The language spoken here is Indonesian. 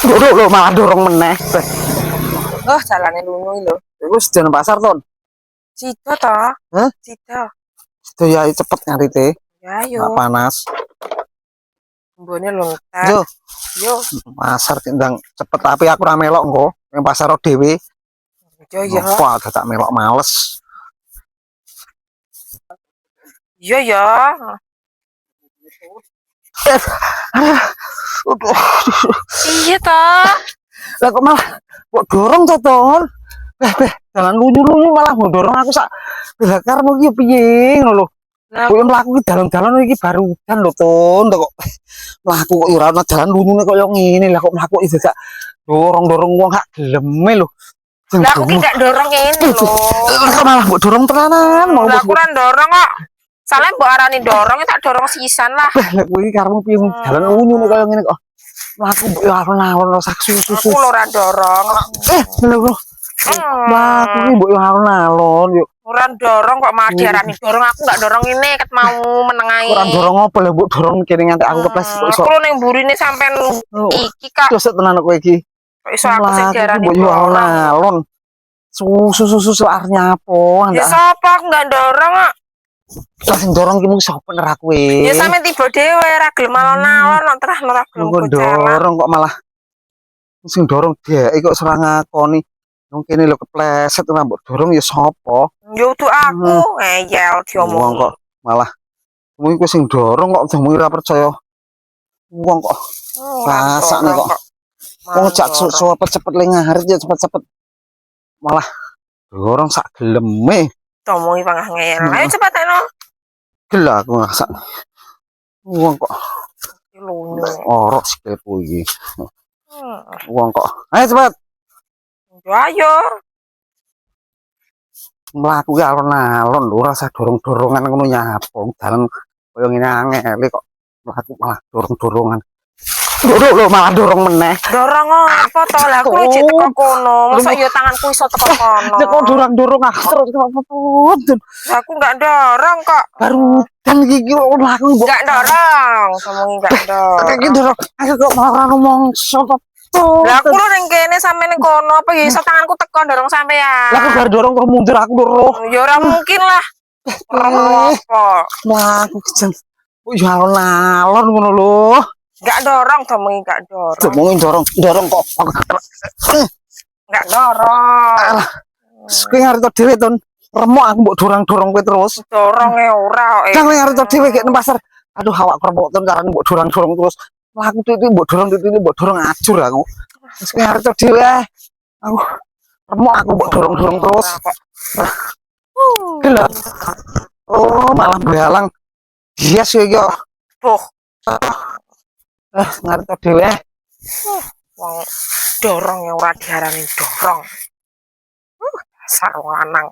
Lho malah dorong meneh. Oh, jalane lunyu lho. Iku sejen pasar ton. Sida ta? Hah? Sida. Itu ya cepet ngarite. Ya Nggak yo. panas. Mbone lho entek. Yo, Yo. pasar tindang cepet tapi aku ora melok engko. Yang pasar dhewe. Yo yo. Apa ada tak melok males. Yo yo. Iya ta? Lah kok malah kok dorong to ton. Jalan lunyu-lunyu malah mau dorong aku sak belakarmu iki piye ngono lho. Lah Kowe mlaku ki dalan-dalan iki baru udan lho ton kok. Mlaku kok ora ana dalan lunyune koyo ngene lah kok mlaku iki gak dorong-dorong wong gak geleme lho. lah aku ki gak dorong ngene lho. Kok malah mbok dorong tenanan mau Lah aku ora dorong kok. Soalnya mbok arani dorong tak dorong sisan lah. lah kowe iki karepmu piye dalan lunyune koyo ngene kok. Mlaku mbok yo alon-alon sak susu. Aku lho ora dorong. Lho. Mlaku ki mbok yo alon-alon yo. Ora dorong kok malah diarani dorong, aku gak dorong ini ket mau menengahi. Ora dorong apa lho mbok dorong kene nganti aku kepleset kok iso. Aku lho ning burine sampean iki Kak. Terus tenan kowe iki. Kok iso aku sing diarani mbok yo dorong. alon-alon. Susu arnya apa? Ya sapa aku gak dorong kok. Lah sing dorong ki mung sapa ner aku Ya sampe tiba dhewe ra gelem alon-alon terus ora gelem dorong kok malah sing dorong dhek kok ora ngakoni. Wong kene lho kepleset ora mbok dorong ya sapa? Yo tuh aku ngeyel diomong kok malah mung iku sing dorong kok mung ora percaya. Wong kok rasane kok. Wong jak cepet-cepet le ngarit ya cepet-cepet. Malah dorong sak geleme. Omongi pangah ngeyel. Ayo cepet ayo. Gila aku ngasak. Wong kok lunyu. Orok sikilku iki. Wong kok. Ayo cepet. Yo ayo. Mlaku ki alon-alon lho ora usah dorong-dorongan ngono nyapong dalan koyo ngene angel kok mlaku malah dorong-dorongan. Lho malah dorong meneh. Dorong apa to? Lah aku cek teko kono. Masa ya tanganku iso teko kono. Nek kok dorong-dorong aku terus apa-apa. Aku enggak dorong kok. Baru dan iki mlaku mbok. Enggak dorong. Ngomongi enggak dorong. Iki dorong. Aku kok malah ngomongso to. Lah aku lho ning kene sampe ning kono apa ya iso tanganku teko dorong sampean. Lah aku bar dorong kok mundur aku dorong. Ya ora mungkin lah. Ora apa. Mlaku kejen. Kok ya alon-alon ngono lho. Enggak dorong, domongi enggak dorong. Domongi dorong kok. Enggak dorong. Alah. Kowe ngarep dhewe ton. Remuk aku mbok dorong-dorong kowe terus. Doronge ora kok. Kan ngarep dhewe gek nang pasar. Aduh awak remuk ton karane mbok dorong-dorong terus. Laku itu mbok dorong ajur aku. Wis kowe ngarep dhewe. Aku remuk aku mbok dorong-dorong terus. Gila. Oh, malah belalang. Hias yo iki. Tuh. Ngarep dhewe. Wong dorong yang ora diarani dorong. Dasar wong lanang.